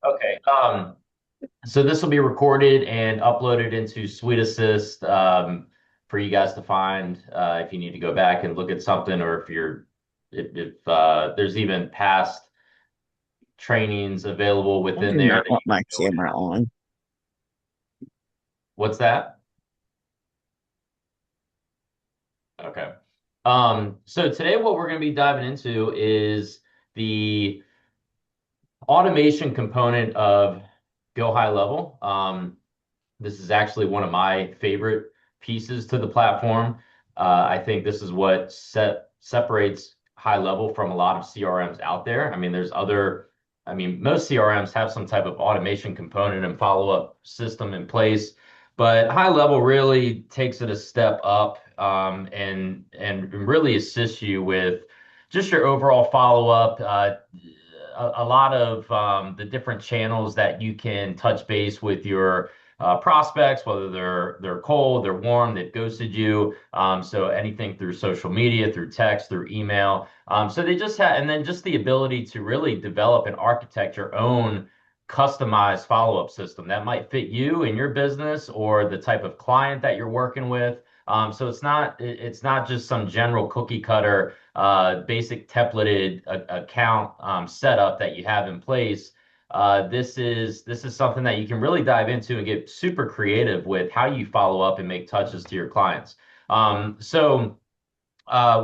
Okay. So this will be recorded and uploaded into Suite Assist for you guys to find if you need to go back and look at something, or if there's even past trainings available I within do there not that want you my can go in. camera on. What's that? Okay. So today what we're going to be diving into is the automation component of Go High Level. This is actually one of my favorite pieces to the platform. I think this is what separates High Level from a lot of CRMs out there. I mean, most CRMs have some type of automation component and follow-up system in place, but High Level really takes it a step up and really assists you with just your overall follow-up. A lot of the different channels that you can touch base with your prospects, whether they're cold, they're warm, they've ghosted you. So anything through social media, through text, through email. So they just have, and then just the ability to really develop and architect your own customized follow-up system that might fit you and your business or the type of client that you're working with. So it's not just some general cookie cutter basic templated account setup that you have in place. This is something that you can really dive into and get super creative with how you follow up and make touches to your clients. What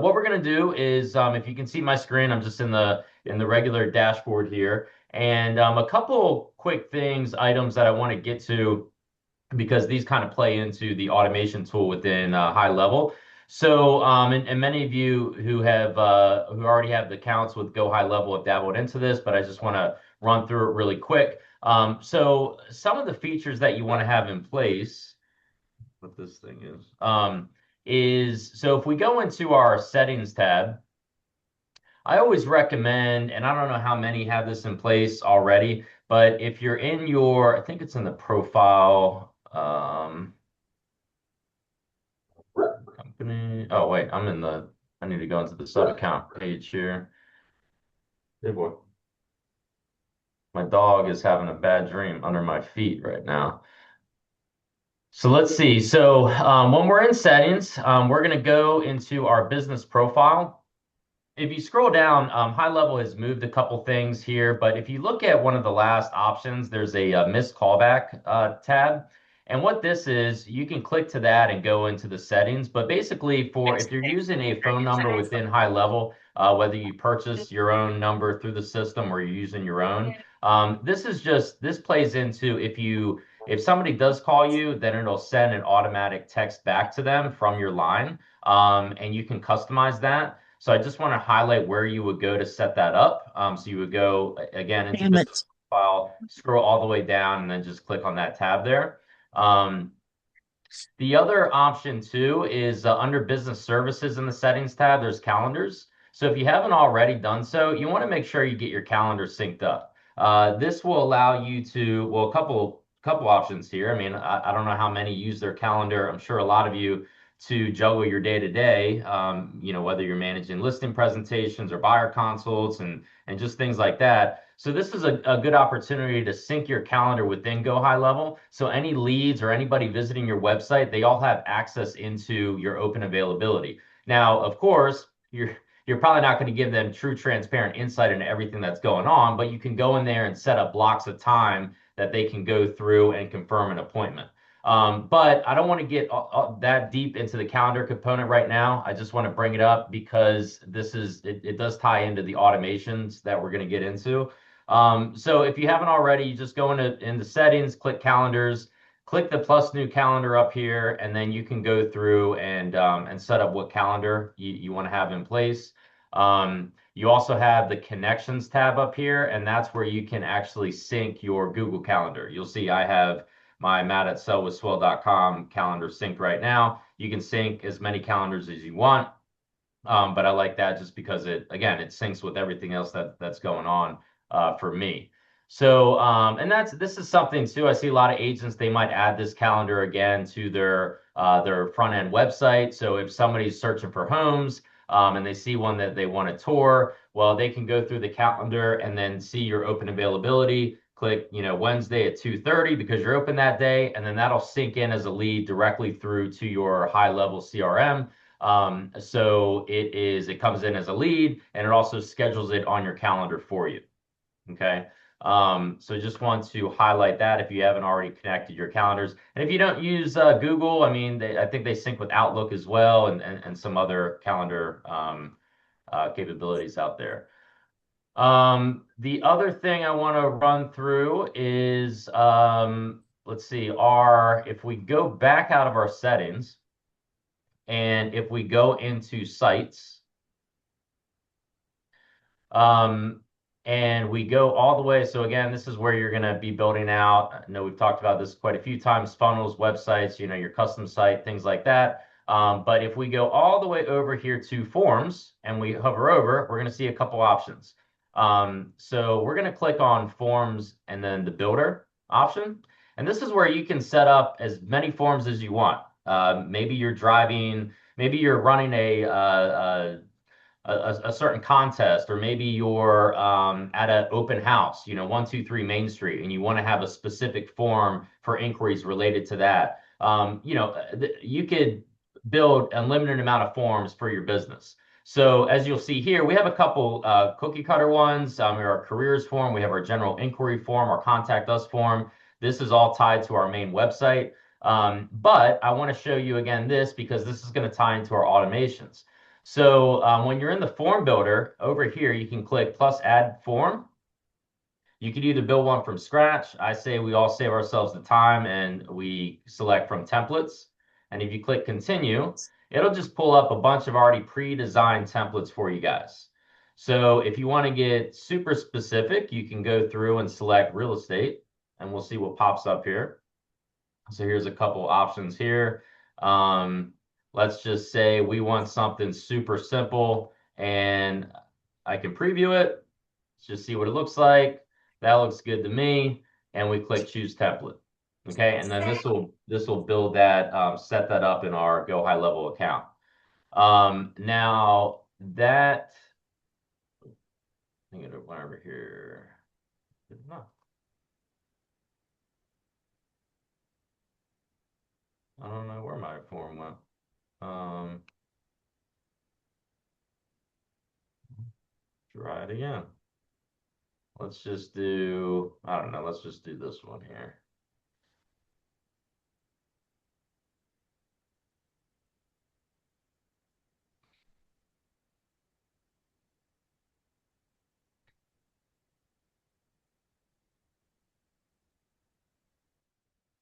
we're gonna do is, if you can see my screen, I'm just in the regular dashboard here, and a couple quick items that I want to get to because these kind of play into the automation tool within High Level. So, and many of you who already have the accounts with Go High Level have dabbled into this, but I just want to run through it really quick. So, some of the features that you want to have in place, what this thing is so if we go into our settings tab, I always recommend, and I don't know how many have this in place already, but if you're in I think it's in the profile. Company. Oh, wait, I need to go into the sub account page here. Hey, boy. My dog is having a bad dream under my feet right now. So let's see. So when we're in settings, we're going to go into our business profile. If you scroll down, High Level has moved a couple things here, but if you look at one of the last options, there's a missed callback tab. And what this is, you can click to that and go into the settings. But basically, for if you're using a phone number within High Level, whether you purchase your own number through the system or you're using your own, this plays into if somebody does call you, then it'll send an automatic text back to them from your line, and you can customize that. So I just want to highlight where you would go to set that up. So you would go again into Damn business it. file, scroll all the way down, and then just click on that tab there. Um, the other option too is under business services in the settings tab, there's calendars. So if you haven't already done so, you want to make sure you get your calendar synced up. This will allow you to, well, a couple options here. I mean, I don't know how many use their calendar. I'm sure a lot of you to juggle your day to day, whether you're managing listing presentations or buyer consults and just things like that. So this is a good opportunity to sync your calendar within Go High Level. So any leads or anybody visiting your website, they all have access into your open availability. Now, of course, you're probably not going to give them true transparent insight into everything that's going on, but you can go in there and set up blocks of time that they can go through and confirm an appointment. But I don't want to get that deep into the calendar component right now. I just want to bring it up because it does tie into the automations that we're going to get into. So if you haven't already, you just go into settings, click calendars, click the plus new calendar up here, and then you can go through and set up what calendar you want to have in place. You also have the connections tab up here, and that's where you can actually sync your Google Calendar. You'll see I have my matt@sellwithswell.com calendar synced right now. You can sync as many calendars as you want. But I like that just because it syncs with everything else that's going on for me. So, and this is something too. I see a lot of agents, they might add this calendar again to their front end website. So if somebody's searching for homes, and they see one that they want to tour, Well, they can go through the calendar and then see your open availability. Click, Wednesday at 2:30 because you're open that day, and then that'll sync in as a lead directly through to your high level CRM. So it comes in as a lead and it also schedules it on your calendar for you. Okay. So just want to highlight that if you haven't already connected your calendars. And if you don't use Google, I mean, I think they sync with Outlook as well and some other calendar capabilities out there. The other thing I want to run through is, let's see, if we go back out of our settings and if we go into sites, Um, and we go all the way. So again, this is where you're going to be building out. I know we've talked about this quite a few times, funnels, websites, your custom site, things like that. But if we go all the way over here to forms and we hover over, we're going to see a couple options. So we're going to click on forms and then the builder option. And this is where you can set up as many forms as you want. Maybe you're driving, maybe you're running a certain contest, or maybe you're at an open house, 123 Main Street, and you want to have a specific form for inquiries related to that. You could build a limited amount of forms for your business. So as you'll see here, we have a couple cookie cutter ones. Our careers form, we have our general inquiry form, our contact us form. This is all tied to our main website. But I want to show you again this because this is going to tie into our automations. So when you're in the form builder over here, you can click plus add form. You could either build one from scratch. I say we all save ourselves the time and we select from templates. And if you click continue, it'll just pull up a bunch of already pre-designed templates for you guys. So if you want to get super specific, you can go through and select real estate and we'll see what pops up here. So here's a couple options here. Let's just say we want something super simple and I can preview it. Let's just see what it looks like. That looks good to me. And we click choose template. Okay, and then this will build that, set that up in our Go High Level account. Now that I'm gonna went over here. I don't know where my form went. Try it again. Let's just do, I don't know, let's just do this one here.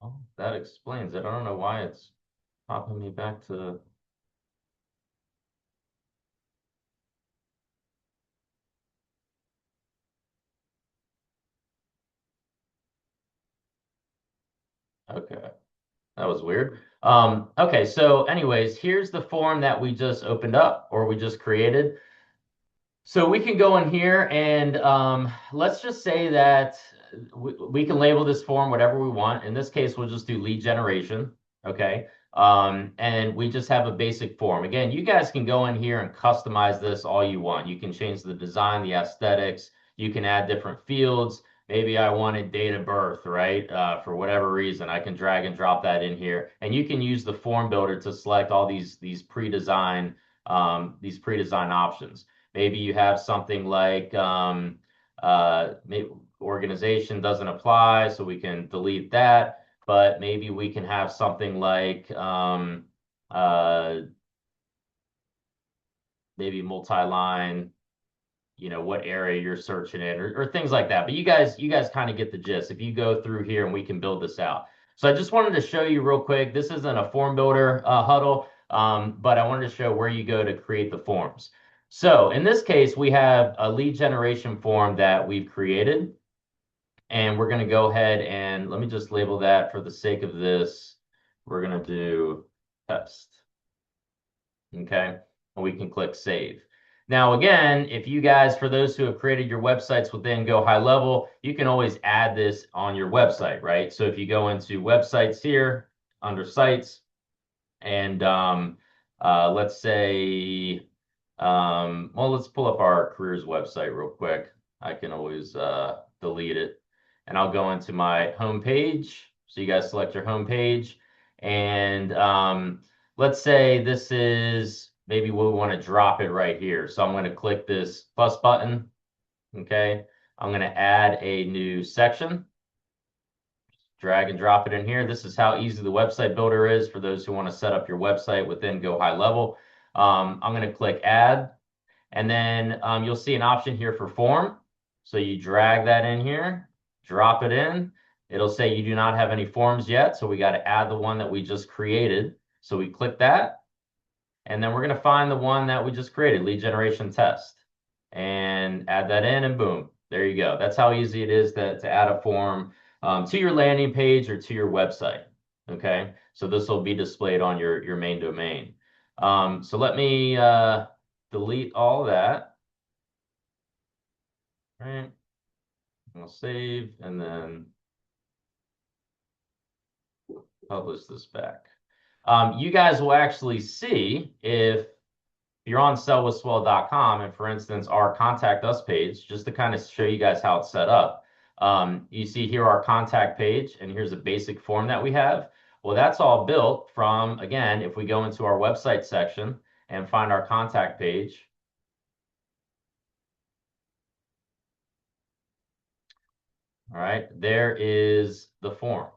Oh, that explains it. I don't know why it's popping me back to. Okay, that was weird. Okay, so anyways, here's the form that we just opened up or we just created. So we can go in here and let's just say that we can label this form whatever we want. In this case, we'll just do lead generation. Okay. And we just have a basic form. Again, you guys can go in here and customize this all you want. You can change the design, the aesthetics. You can add different fields. Maybe I wanted date of birth, right? For whatever reason, I can drag and drop that in here. And you can use the form builder to select all these pre-designed options. Maybe you have something like maybe organization doesn't apply, so we can delete that. But maybe we can have something like maybe multi-line, what area you're searching in or things like that. But you guys kind of get the gist. If you go through here and we can build this out. So I just wanted to show you real quick. This isn't a form builder huddle, but I wanted to show where you go to create the forms. So in this case, we have a lead generation form that we've created. And we're going to go ahead and let me just label that for the sake of this. We're going to do test. Okay. And we can click save. Now, again, if you guys, for those who have created your websites within Go High Level, you can always add this on your website, right? So if you go into websites here under sites, and let's say Well, let's pull up our careers website real quick. I can always delete it. And I'll go into my home page. So you guys select your home page. And let's say this is maybe we want to drop it right here. So I'm going to click this plus button. Okay. I'm going to add a new section. Drag and drop it in here. This is how easy the website builder is for those who want to set up your website within Go High Level. I'm going to click add. And then you'll see an option here for form. So you drag that in here, drop it in. It'll say you do not have any forms yet. So we got to add the one that we just created. So we click that. And then we're going to find the one that we just created, lead generation test. And add that in and boom, there you go. That's how easy it is to add a form to your landing page or to your website. Okay, so this will be displayed on your main domain. So let me delete all that. Right. I'll save and then publish this back. You guys will actually see if you're on sellwithswell.com and for instance, our contact us page, just to kind of show you guys how it's set up. You see here our contact page and here's a basic form that we have. Well, that's all built from, again, if we go into our website section and find our contact page. All right, there is the form.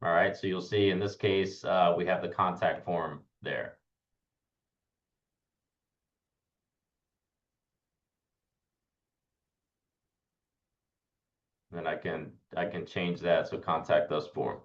All right, so you'll see in this case, we have the contact form there. Then I can change that so contact us form.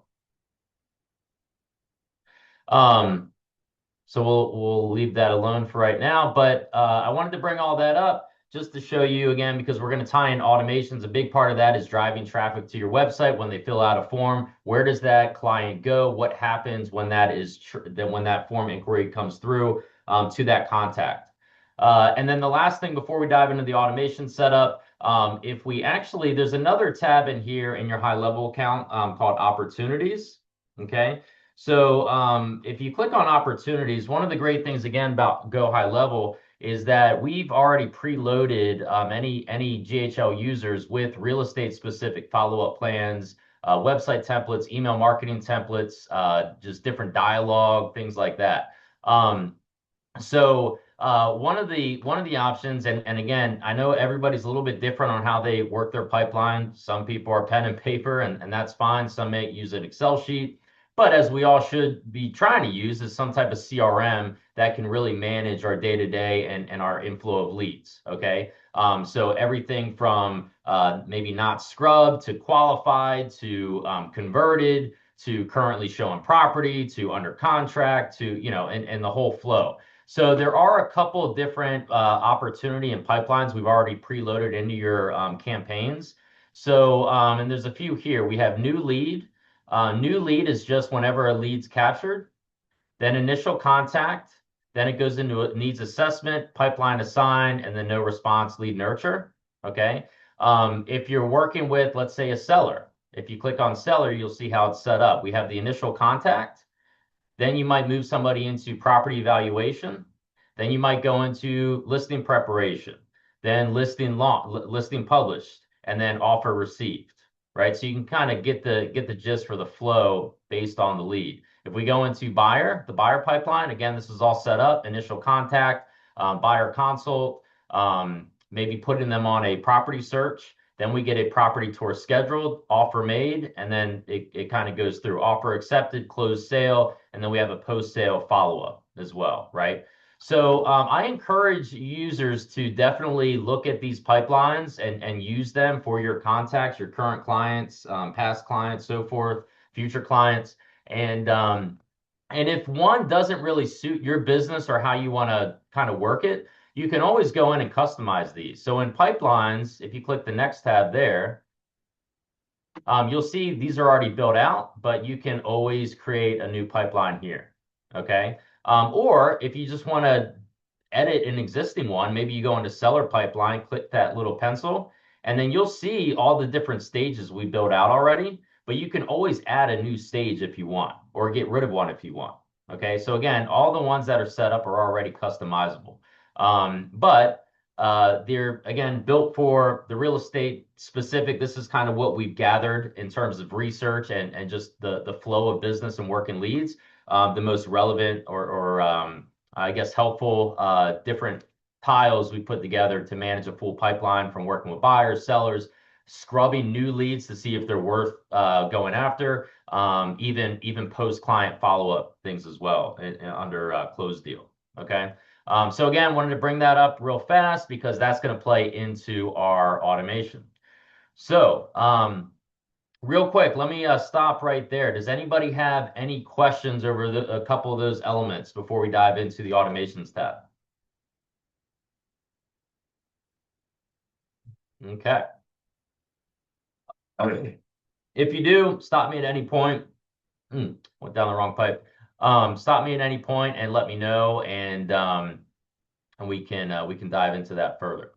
So we'll leave that alone for right now. But I wanted to bring all that up just to show you again, because we're going to tie in automations. A big part of that is driving traffic to your website when they fill out a form. Where does that client go? What happens when when that form inquiry comes through to that contact? And then the last thing before we dive into the automation setup, if we actually, there's another tab in here in your high level account called opportunities. Okay. So if you click on opportunities, one of the great things again about Go High Level is that we've already preloaded any GHL users with real estate specific follow-up plans, website templates, email marketing templates, just different dialogue, things like that. So one of the options, and again, I know everybody's a little bit different on how they work their pipeline. Some people are pen and paper, and that's fine. Some may use an Excel sheet. But as we all should be trying to use is some type of CRM that can really manage our day-to-day and our inflow of leads. Okay. So everything from maybe not scrubbed to qualified to converted to currently showing property to under contract to, and the whole flow. So there are a couple of different opportunity and pipelines we've already preloaded into your campaigns. So, and there's a few here. We have new lead. New lead is just whenever a lead's captured, then initial contact, then it goes into a needs assessment, pipeline assign, and then no response lead nurture. Okay. If you're working with, let's say, a seller, if you click on seller, you'll see how it's set up. We have the initial contact. Then you might move somebody into property evaluation. Then you might go into listing preparation, then listing published, and then offer received, right? So you can kind of get the gist for the flow based on the lead. If we go into the buyer pipeline, again, this is all set up, initial contact, buyer consult, maybe putting them on a property search. Then we get a property tour scheduled, offer made, and then it kind of goes through offer accepted, closed sale, and then we have a post-sale follow-up as well, right? So I encourage users to definitely look at these pipelines and use them for your contacts, your current clients, past clients, so forth, future clients. And if one doesn't really suit your business or how you want to kind of work it, you can always go in and customize these. So in pipelines, if you click the next tab there, you'll see these are already built out, but you can always create a new pipeline here. Okay. Or if you just want to edit an existing one, maybe you go into seller pipeline, click that little pencil, and then you'll see all the different stages we built out already, but you can always add a new stage if you want, or get rid of one if you want. Okay. So again, all the ones that are set up are already customizable. But they're, again, built for the real estate specific. This is kind of what we've gathered in terms of research and just the flow of business and work and leads. The most relevant or I guess helpful different tiles we put together to manage a full pipeline, from working with buyers, sellers, scrubbing new leads to see if they're worth going after, even post-client follow-up things as well under closed deal. Okay. So again, wanted to bring that up real fast because that's going to play into our automation. So real quick, let me stop right there. Does anybody have any questions over a couple of those elements before we dive into the automations tab? Okay. Okay. If you do, stop me at any point. Went down the wrong pipe. Stop me at any point and let me know, and we can dive into that further.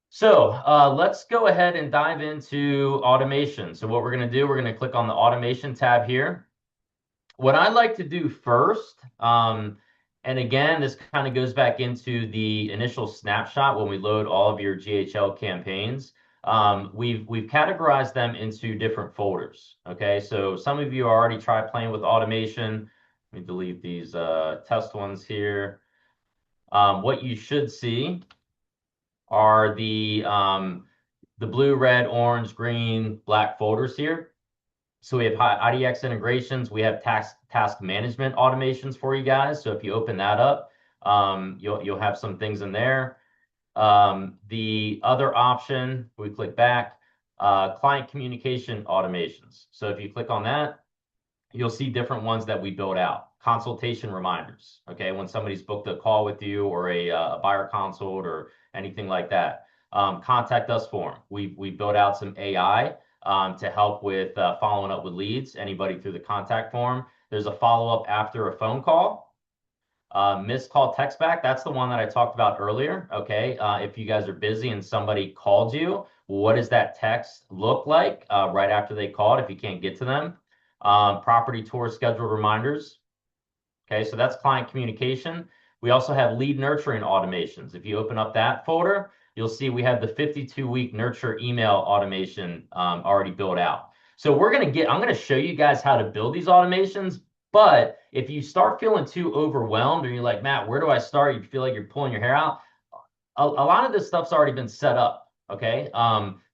So let's go ahead and dive into automation. So what we're going to do, we're going to click on the automation tab here. What I'd like to do first, and again, this kind of goes back into the initial snapshot when we load all of your GHL campaigns. We've categorized them into different folders. Okay, so some of you already tried playing with automation. Let me delete these test ones here. What you should see are the blue, red, orange, green, black folders here. So we have IDX integrations. We have task management automations for you guys. So if you open that up, you'll have some things in there. The other option, we click back, client communication automations. So if you click on that, you'll see different ones that we build out. Consultation reminders, okay, when somebody's booked a call with you or a buyer consult or anything like that. Contact us form. We built out some AI to help with following up with leads, anybody through the contact form. There's a follow-up after a phone call. Missed call text back, that's the one that I talked about earlier. Okay, if you guys are busy and somebody called you, what does that text look like right after they called if you can't get to them? Property tour schedule reminders. Okay, so that's client communication. We also have lead nurturing automations. If you open up that folder, you'll see we have the 52-week nurture email automation already built out. So I'm going to show you guys how to build these automations. But if you start feeling too overwhelmed or you're like, Matt, where do I start? You feel like you're pulling your hair out. A lot of this stuff's already been set up. Okay,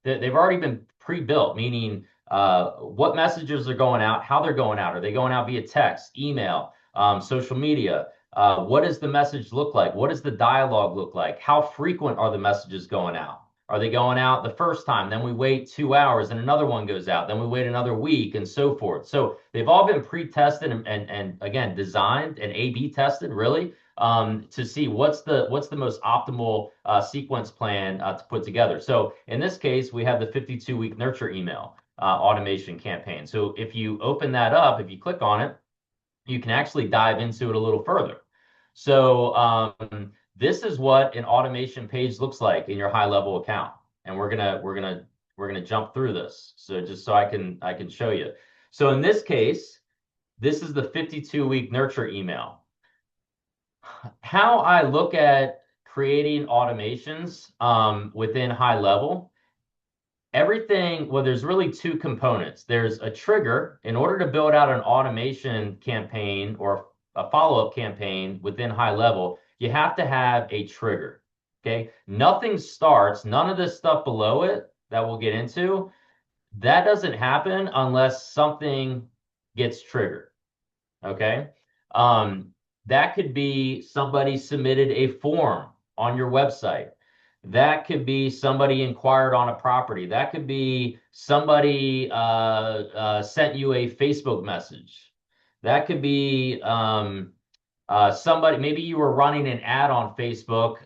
they've already been pre-built, meaning what messages are going out, how they're going out. Are they going out via text, email, social media? What does the message look like? What does the dialogue look like? How frequent are the messages going out? Are they going out the first time? Then we wait 2 hours and another one goes out. Then we wait another week and so forth. So they've all been pre-tested and again, designed and A/B tested really to see what's the most optimal sequence plan to put together. So in this case, we have the 52-week nurture email automation campaign. So if you open that up, if you click on it, you can actually dive into it a little further. So this is what an automation page looks like in your high level account. And we're gonna jump through this. So just so I can show you. So in this case, this is the 52-week nurture email. How I look at creating automations within high level, well, there's really two components. There's a trigger. In order to build out an automation campaign or a follow-up campaign within high level, you have to have a trigger. Okay, nothing starts, none of this stuff below it that we'll get into, that doesn't happen unless something gets triggered. Okay, that could be somebody submitted a form on your website. That could be somebody inquired on a property. That could be somebody sent you a Facebook message. That could be somebody, maybe you were running an ad on Facebook.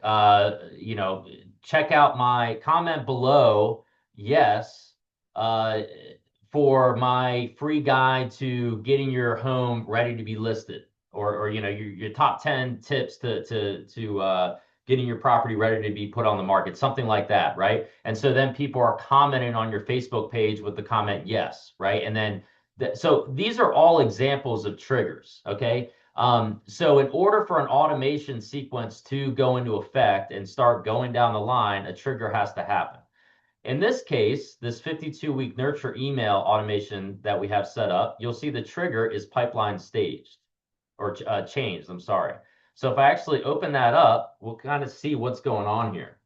Check out my comment below. Yes. For my free guide to getting your home ready to be listed, or your top 10 tips to getting your property ready to be put on the market, something like that, right? And so then people are commenting on your Facebook page with the comment yes, right? And then so these are all examples of triggers, okay? So in order for an automation sequence to go into effect and start going down the line, a trigger has to happen. In this case, this 52-week nurture email automation that we have set up, you'll see the trigger is pipeline staged or changed, I'm sorry. So if I actually open that up, we'll kind of see what's going on here.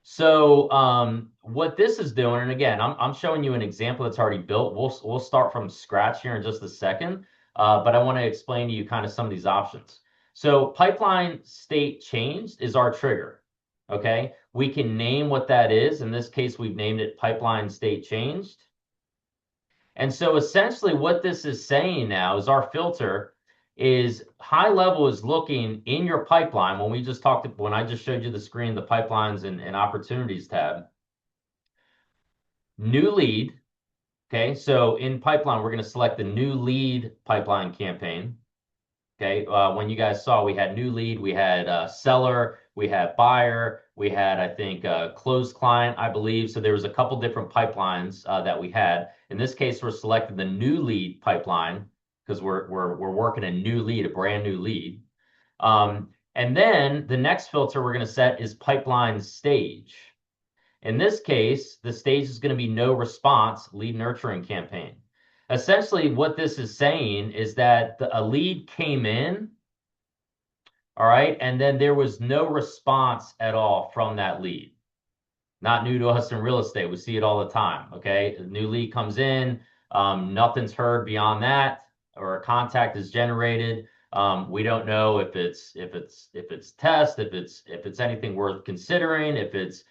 So what this is doing, and again, I'm showing you an example that's already built. We'll start from scratch here in just a second, but I want to explain to you kind of some of these options. So pipeline state changed is our trigger. Okay, we can name what that is. In this case, we've named it pipeline state changed. And so essentially what this is saying now is our filter is high level is looking in your pipeline. When I just showed you the screen, the pipelines and opportunities tab, new lead. Okay. So in pipeline, we're going to select the new lead pipeline campaign. Okay. When you guys saw, we had new lead, we had seller, we had buyer, we had, I think, closed client, I believe. So there was a couple different pipelines that we had. In this case, we're selecting the new lead pipeline because we're working a new lead, a brand new lead. And then the next filter we're going to set is pipeline stage. In this case, the stage is going to be no response lead nurturing campaign. Essentially, what this is saying is that a lead came in, all right, and then there was no response at all from that lead. Not new to us in real estate. We see it all the time, okay? A new lead comes in, nothing's heard beyond that, or a contact is generated. We don't know if it's test, if it's anything worth considering, if it's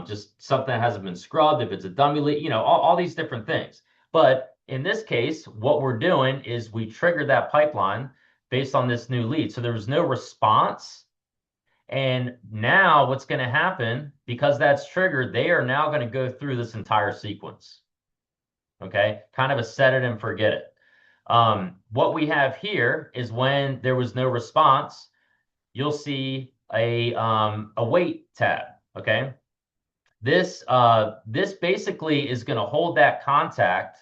just something that hasn't been scrubbed, if it's a dummy lead, you know, all these different things. But in this case, what we're doing is we triggered that pipeline based on this new lead. So there was no response. And now what's going to happen, because that's triggered, they are now going to go through this entire sequence. Okay, kind of a set it and forget it. What we have here is when there was no response, you'll see a wait tab. Okay, this basically is going to hold that contact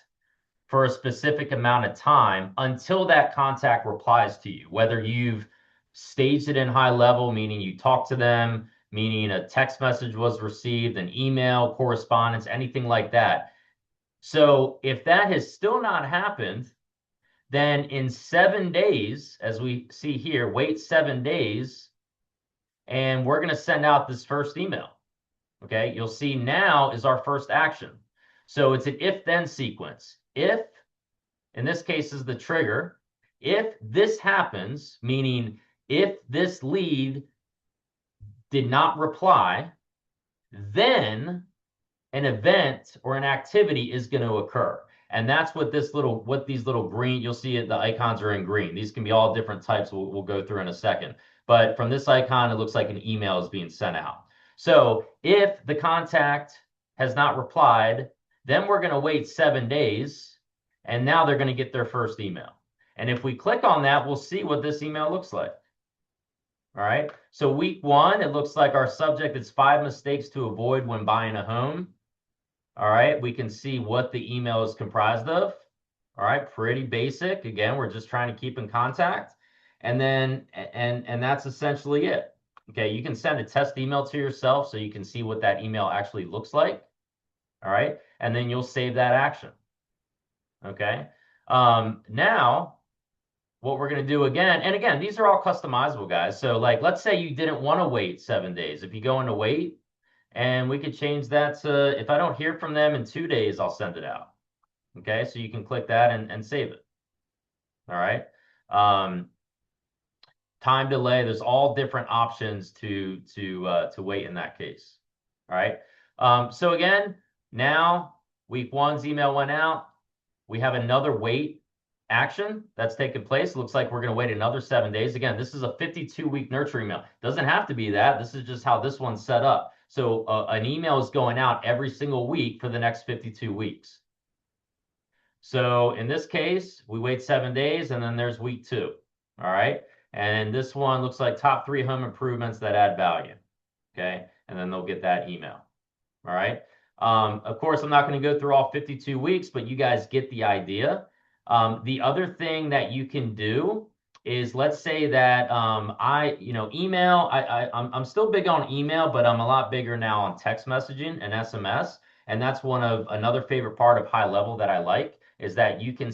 for a specific amount of time until that contact replies to you, whether you've staged it in high level, meaning you talk to them, meaning a text message was received, an email, correspondence, anything like that. So if that has still not happened, then in 7 days, as we see here, wait 7 days, and we're going to send out this first email. Okay, you'll see now is our first action. So it's an if-then sequence. If, in this case, is the trigger, if this happens, meaning if this lead did not reply, then an event or an activity is going to occur. And that's what these little green, you'll see it, the icons are in green. These can be all different types we'll go through in a second. But from this icon, it looks like an email is being sent out. So if the contact has not replied, then we're going to wait 7 days, and now they're going to get their first email. And if we click on that, we'll see what this email looks like. All right. So week 1, it looks like our subject is 5 mistakes to avoid when buying a home. All right. We can see what the email is comprised of. All right. Pretty basic. Again, we're just trying to keep in contact. And then, and that's essentially it. Okay. You can send a test email to yourself so you can see what that email actually looks like. All right. And then you'll save that action. Okay. Now, what we're going to do again, and again, these are all customizable, guys. So like, let's say you didn't want to wait 7 days. If you go into wait, and we could change that to, if I don't hear from them in 2 days, I'll send it out. Okay, so you can click that and save it. All right. Time delay, there's all different options to wait in that case. All right. So again, now week 1's email went out. We have another wait action that's taken place. It looks like we're going to wait another 7 days. Again, this is a 52-week nurture email. Doesn't have to be that. This is just how this one's set up. So an email is going out every single week for the next 52 weeks. So in this case, we wait 7 days, and then there's week 2. All right. And this one looks like top 3 home improvements that add value. Okay. And then they'll get that email. All right. Of course, I'm not going to go through all 52 weeks, but you guys get the idea. The other thing that you can do is let's say that email. I'm still big on email, but I'm a lot bigger now on text messaging and SMS. And that's one of another favorite part of high level that I like is that you can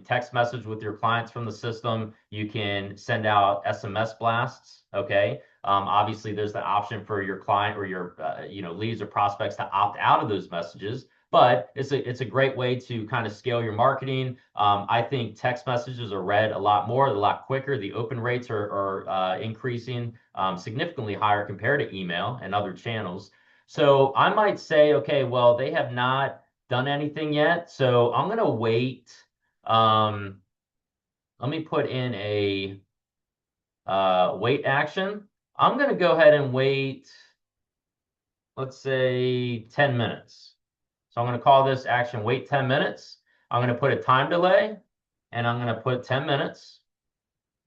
text message with your clients from the system. You can send out SMS blasts. Okay. Obviously, there's the option for your client or your leads or prospects to opt out of those messages, but it's a great way to kind of scale your marketing. I think text messages are read a lot more, a lot quicker. The open rates are increasing significantly higher compared to email and other channels. So I might say, okay, well, they have not done anything yet, so I'm gonna wait. Um, Let me put in a wait action. I'm gonna go ahead and wait, let's say 10 minutes. So I'm going to call this action wait 10 minutes. I'm going to put a time delay and I'm going to put 10 minutes.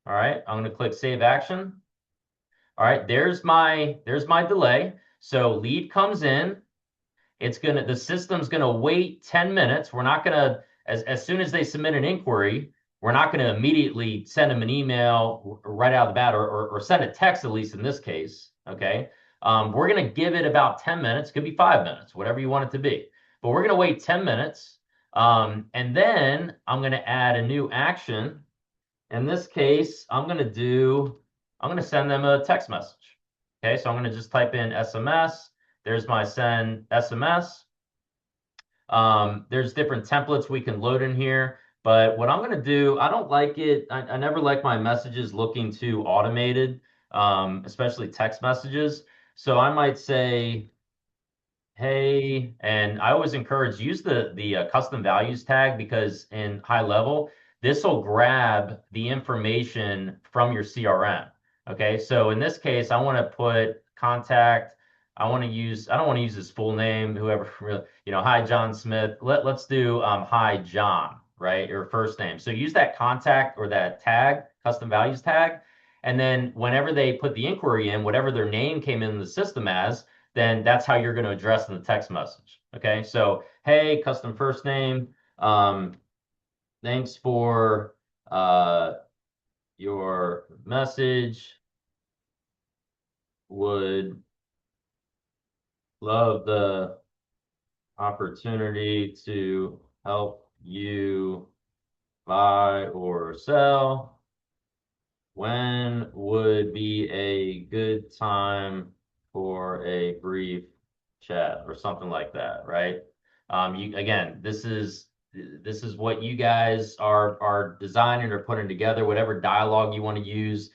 All right. I'm going to click save action. All right. There's my delay. So lead comes in. The system's gonna wait 10 minutes. We're not gonna, as soon as they submit an inquiry, we're not gonna immediately send them an email right out of the bat or send a text, at least in this case. Okay. We're gonna give it about 10 minutes, could be 5 minutes, whatever you want it to be. But we're gonna wait 10 minutes. And then I'm gonna add a new action. In this case, I'm gonna send them a text message. Okay, so I'm gonna just type in SMS. There's my send SMS. There's different templates we can load in here, but what I'm going to do, I don't like it. I never like my messages looking too automated, especially text messages. So I might say, hey, and I always encourage use the custom values tag because in high level, this will grab the information from your CRM. Okay, so in this case, I want to put contact. I don't want to use his full name, whoever really, hi John Smith. Let's do hi John, right? Or first name. So use that contact or that tag, custom values tag. And then whenever they put the inquiry in, whatever their name came in the system as, then that's how you're going to address in the text message. Okay, so hey, custom first name. Thanks for your message. Would love the opportunity to help you buy or sell. When would be a good time for a brief chat or something like that, right? This is what you guys are designing or putting together. Whatever dialogue you want to use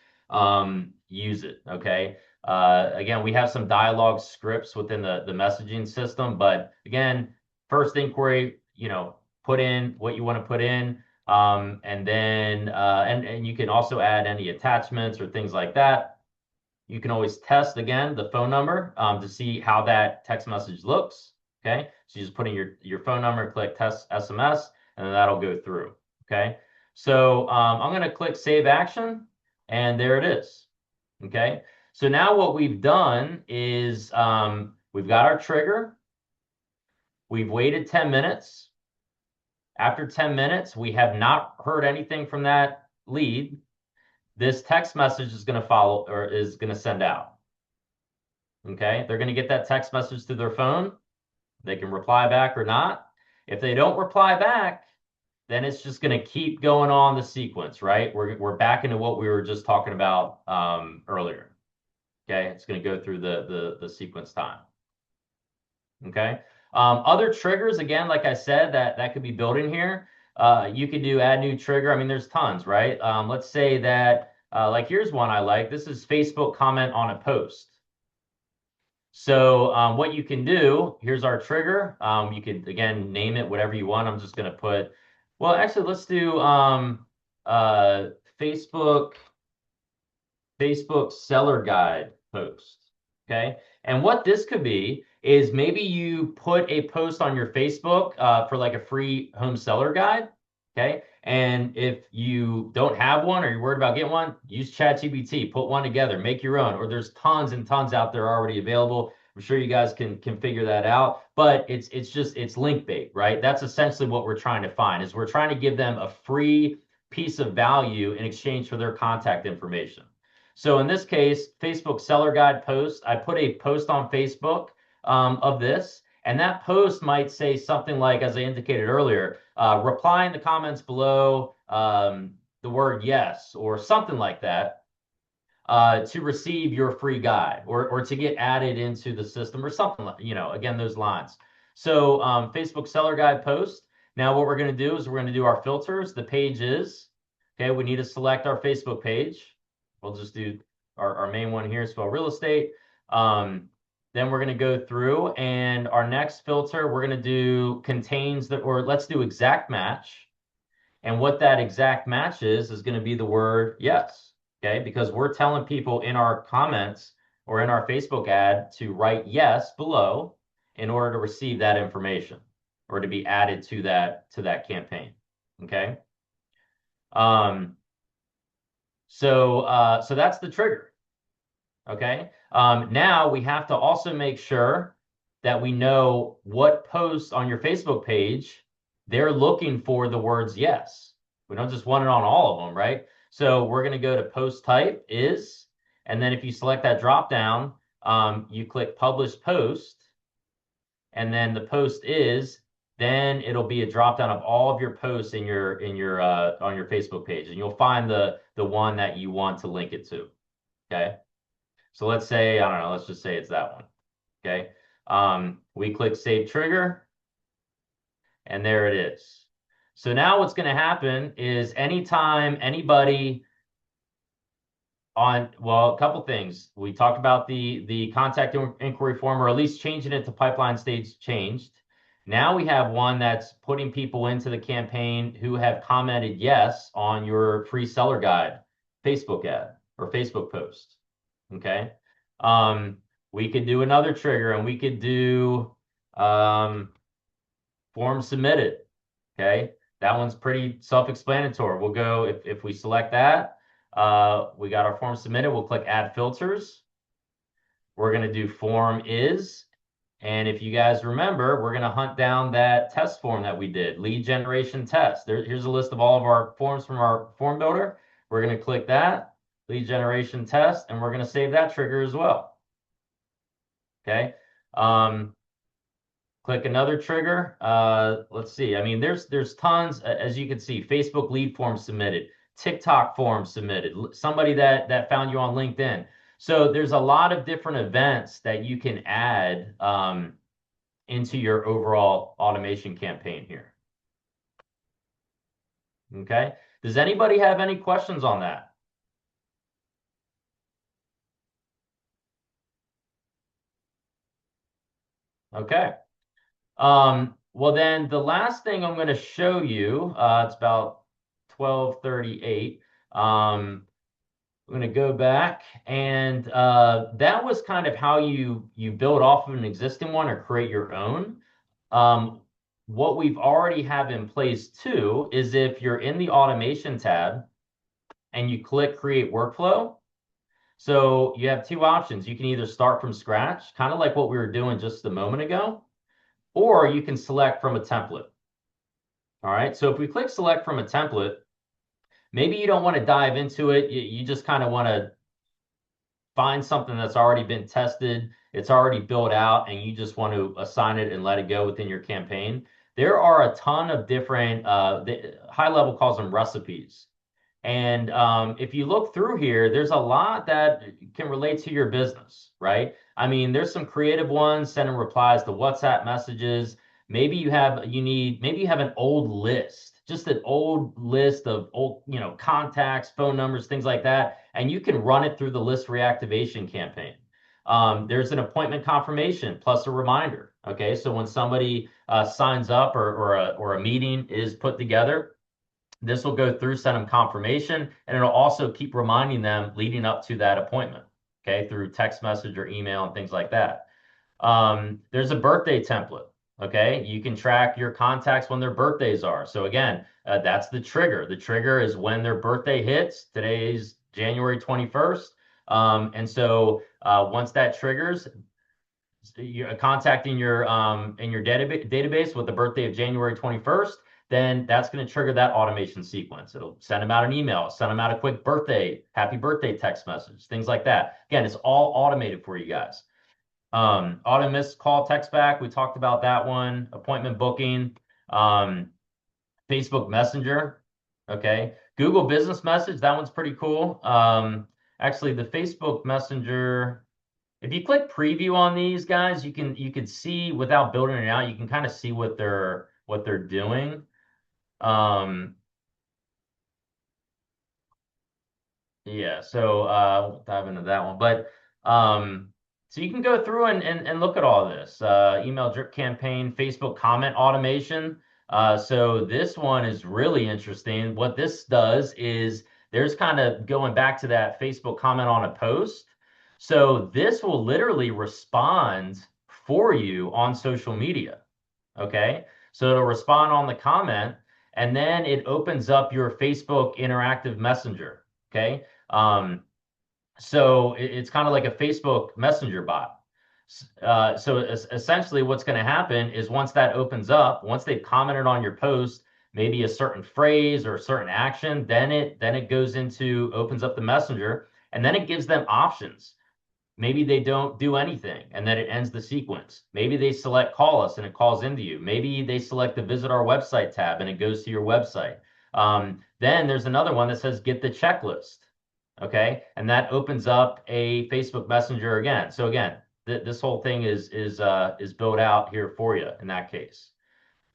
it. Okay. Again, we have some dialogue scripts within the messaging system, but again, first inquiry, put in what you want to put in. And then and you can also add any attachments or things like that. You can always test again the phone number to see how that text message looks. Okay, so you just put in your phone number, click test SMS, and then that'll go through. Okay, so I'm going to click save action, and there it is. Okay, so now what we've done is we've got our trigger. We've waited 10 minutes. After 10 minutes, we have not heard anything from that lead. This text message is going to follow or is going to send out. Okay, they're going to get that text message to their phone. They can reply back or not. If they don't reply back, then it's just going to keep going on the sequence, right? We're back into what we were just talking about earlier. Okay, it's going to go through the sequence time. Okay. Other triggers, again, like I said, that could be built in here. You could do add new trigger. I mean, there's tons, right? Let's say that, like, here's one I like. This is Facebook comment on a post. So what you can do, here's our trigger. You could, again, name it whatever you want. I'm just going to put, well, actually, let's do Facebook seller guide post. Okay. And what this could be is maybe you put a post on your Facebook for like a free home seller guide. Okay. And if you don't have one or you're worried about getting one, use ChatGPT, put one together, make your own, or there's tons and tons out there already available. I'm sure you guys can figure that out, but it's link bait, right? That's essentially what we're trying to find is we're trying to give them a free piece of value in exchange for their contact information. So in this case, Facebook seller guide post, I put a post on Facebook of this, and that post might say something like, as I indicated earlier, reply in the comments below the word yes, or something like that, to receive your free guide, or to get added into the system, or something like, again, those lines. So Facebook seller guide post. Now what we're going to do is we're going to do our filters. The page is, okay, we need to select our Facebook page. We'll just do our main one here, spell real estate. Then we're going to go through, and our next filter, we're going to do contains the, or let's do exact match. And what that exact match is going to be the word yes. Okay, because we're telling people in our comments or in our Facebook ad to write yes below in order to receive that information or to be added to that campaign. Okay. So that's the trigger. Okay. Now we have to also make sure that we know what posts on your Facebook page they're looking for the words yes. We don't just want it on all of them, right? So we're going to go to post type is, and then if you select that drop down, you click publish post, and then the post is, then it'll be a drop down of all of your posts in your on your Facebook page, and you'll find the one that you want to link it to. Okay. So let's say, I don't know, let's just say it's that one. Okay. We click save trigger, and there it is. So now what's going to happen is anytime anybody well, a couple things. We talked about the contact inquiry form, or at least changing it to pipeline stage changed. Now we have one that's putting people into the campaign who have commented yes on your free seller guide Facebook ad or Facebook post. Okay. We could do another trigger, and we could do form submitted. Okay. That one's pretty self-explanatory. We'll go, if we select that, we got our form submitted. We'll click add filters. We're going to do form is. And if you guys remember, we're going to hunt down that test form that we did, lead generation test. Here's a list of all of our forms from our form builder. We're going to click that, lead generation test, and we're going to save that trigger as well. Okay. Click another trigger. Let's see. I mean, there's tons, as you can see, Facebook lead form submitted, TikTok form submitted, somebody that found you on LinkedIn. So there's a lot of different events that you can add into your overall automation campaign here. Okay. Does anybody have any questions on that? Okay. Well, then the last thing I'm going to show you, it's about 12:38. I'm going to go back, and that was kind of how you build off of an existing one or create your own. What we've already have in place too is if you're in the automation tab and you click create workflow. So you have two options. You can either start from scratch, kind of like what we were doing just a moment ago, or you can select from a template. All right, so if we click select from a template, maybe you don't want to dive into it. You just kind of want to find something that's already been tested, it's already built out, and you just want to assign it and let it go within your campaign. There are a ton of different, high level calls them recipes. And if you look through here, there's a lot that can relate to your business, right? I mean, there's some creative ones, sending replies to WhatsApp messages. Maybe you have an old list, just an old list of old, contacts, phone numbers, things like that, and you can run it through the list reactivation campaign. There's an appointment confirmation plus a reminder. Okay, so when somebody signs up or a meeting is put together, this will go through, send them confirmation, and it'll also keep reminding them leading up to that appointment, okay, through text message or email and things like that. There's a birthday template, okay? You can track your contacts when their birthdays are. So again, that's the trigger. The trigger is when their birthday hits. Today's January 21st. And so once that triggers, you're contacting your in your database with the birthday of January 21st. then that's going to trigger that automation sequence. It'll send them out an email, send them out a quick happy birthday text message, things like that. Again, it's all automated for you guys. Auto missed call text back. We talked about that one. Appointment booking. Um, Facebook Messenger. Okay. Google Business Message. That one's pretty cool. Actually, the Facebook Messenger. If you click preview on these guys, you can see without building it out, you can kind of see what they're doing. Um, Yeah, so we'll dive into that one. But so you can go through and look at all this. Email drip campaign, Facebook comment automation. So this one is really interesting. What this does is there's kind of going back to that Facebook comment on a post. So this will literally respond for you on social media. Okay. So it'll respond on the comment and then it opens up your Facebook interactive messenger. Okay. Um, so it's kind of like a Facebook Messenger bot. So essentially, what's going to happen is once that opens up, once they've commented on your post, maybe a certain phrase or a certain action, then it goes into opens up the messenger, and then it gives them options. Maybe they don't do anything and then it ends the sequence. Maybe they select call us and it calls into you. Maybe they select the visit our website tab and it goes to your website. Then there's another one that says get the checklist. Okay. And that opens up a Facebook Messenger again. So again, this whole thing is built out here for you in that case.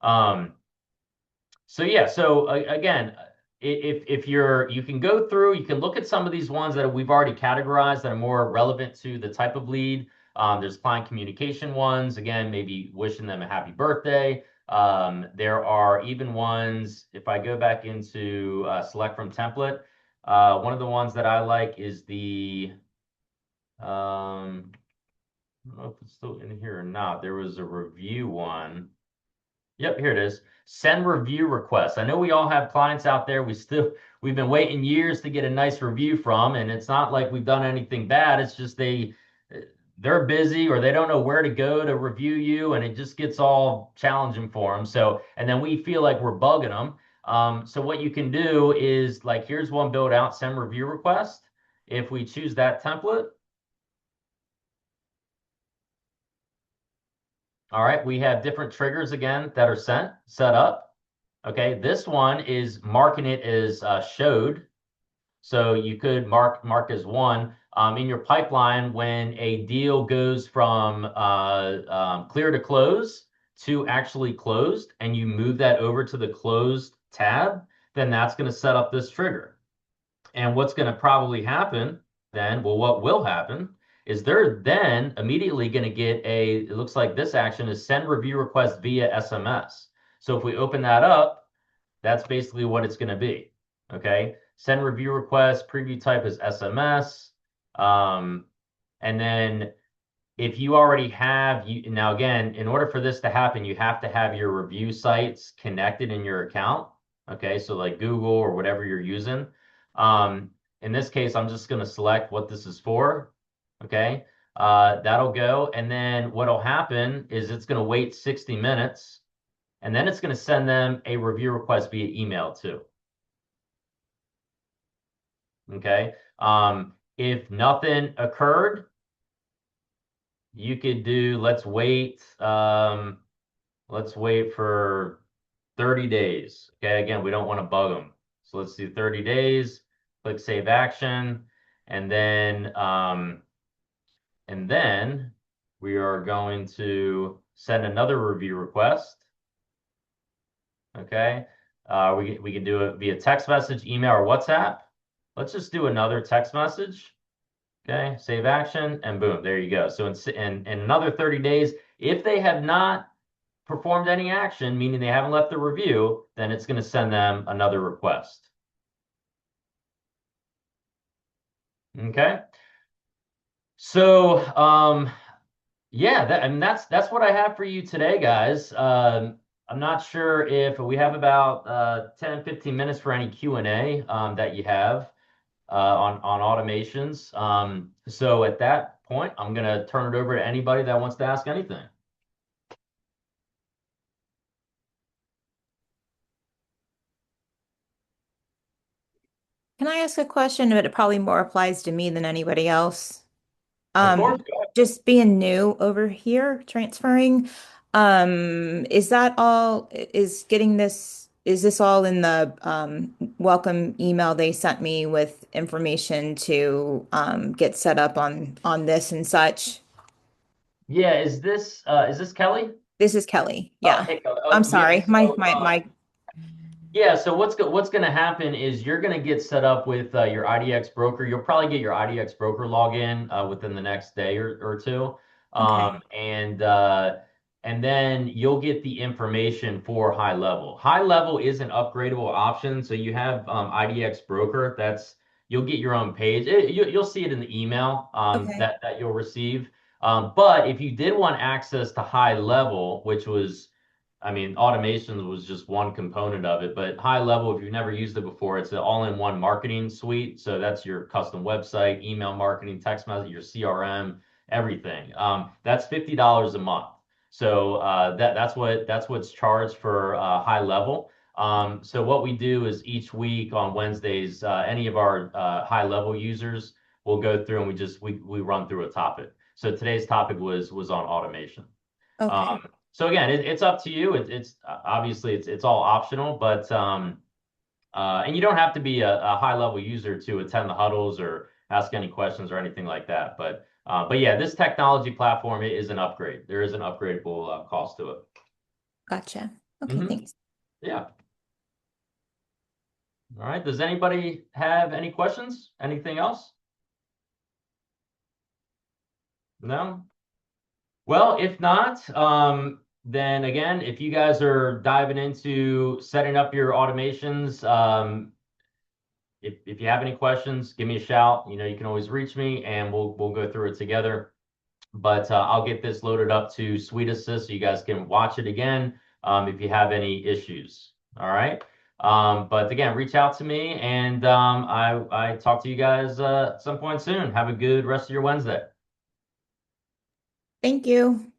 Um, so yeah, so again, if you can go through, you can look at some of these ones that we've already categorized that are more relevant to the type of lead. There's client communication ones, again, maybe wishing them a happy birthday. There are even ones, if I go back into select from template, one of the ones that I like is I don't know if it's still in here or not. There was a review one. Yep, here it is. Send review requests. I know we all have clients out there. We've been waiting years to get a nice review from, and it's not like we've done anything bad. It's just they're busy or they don't know where to go to review you, and it just gets all challenging for them. So, and then we feel like we're bugging them. So what you can do is like, here's one build out, send review request. If we choose that template, all right, we have different triggers again that are set up. Okay, this one is marking it as showed. So you could mark as one in your pipeline when a deal goes from clear to close to actually closed, and you move that over to the closed tab, then that's going to set up this trigger. And what's going to probably happen then, well, what will happen is they're then immediately going to get it looks like this action is send review request via SMS. So if we open that up, that's basically what it's going to be. Okay. Send review request, preview type is SMS. And then if you already have you now again, in order for this to happen, you have to have your review sites connected in your account. Okay, so like Google or whatever you're using. Um, in this case, I'm just going to select what this is for. Okay, that'll go. And then what'll happen is it's going to wait 60 minutes and then it's going to send them a review request via email too. Okay. If nothing occurred, you could do, let's wait for 30 days. Okay. Again, we don't want to bug them. So let's do 30 days, click save action, and then we are going to send another review request. Okay. We can do it via text message, email, or WhatsApp. Let's just do another text message. Okay, save action, and boom, there you go. So in another 30 days, if they have not performed any action, meaning they haven't left the review, then it's going to send them another request. Okay. So, yeah, I mean that's what I have for you today, guys. I'm not sure if we have about 10, 15 minutes for any Q&A that you have on automations. So at that point, I'm going to turn it over to anybody that wants to ask anything. Can I ask a question? But it probably more applies to me than anybody else. Of Um, course. just being new over here, transferring, is that all, is this all in the welcome email they sent me with information to get set up on this and such? Yeah, is this Kelly? This is Kelly. Oh, Yeah. hey Kelly. I'm Oh, yeah. sorry. My Yeah, so what's going to happen is you're going to get set up with your IDX broker. You'll probably get your IDX broker login within the next day or two. Okay. Um, and uh, and then you'll get the information for high level. High level is an upgradable option. So you have IDX broker. You'll get your own page. You'll see it in the email Okay. that you'll receive. But if you did want access to high level, which was I mean, automation was just one component of it, but high level, if you've never used it before, it's an all-in-one marketing suite. So that's your custom website, email marketing, text message, your CRM, everything. That's $50 a month. So that's what's charged for high level. So what we do is each week on Wednesdays, any of our high level users will go through and we run through a topic. So today's topic was on automation. Okay. So again, it's up to you. It's obviously it's all optional, but and you don't have to be a high level user to attend the huddles or ask any questions or anything like that. But yeah, this technology platform is an upgrade. There is an upgradable cost to it. Gotcha. Okay, Hmm. thanks. Yeah. All right. Does anybody have any questions? Anything else? No? Well, if not, then again, if you guys are diving into setting up your automations, if you have any questions, give me a shout. You know, you can always reach me and we'll go through it together. But I'll get this loaded up to Suite Assist so you guys can watch it again if you have any issues. All right. But again, reach out to me and I talk to you guys at some point soon. Have a good rest of your Wednesday. Thank you.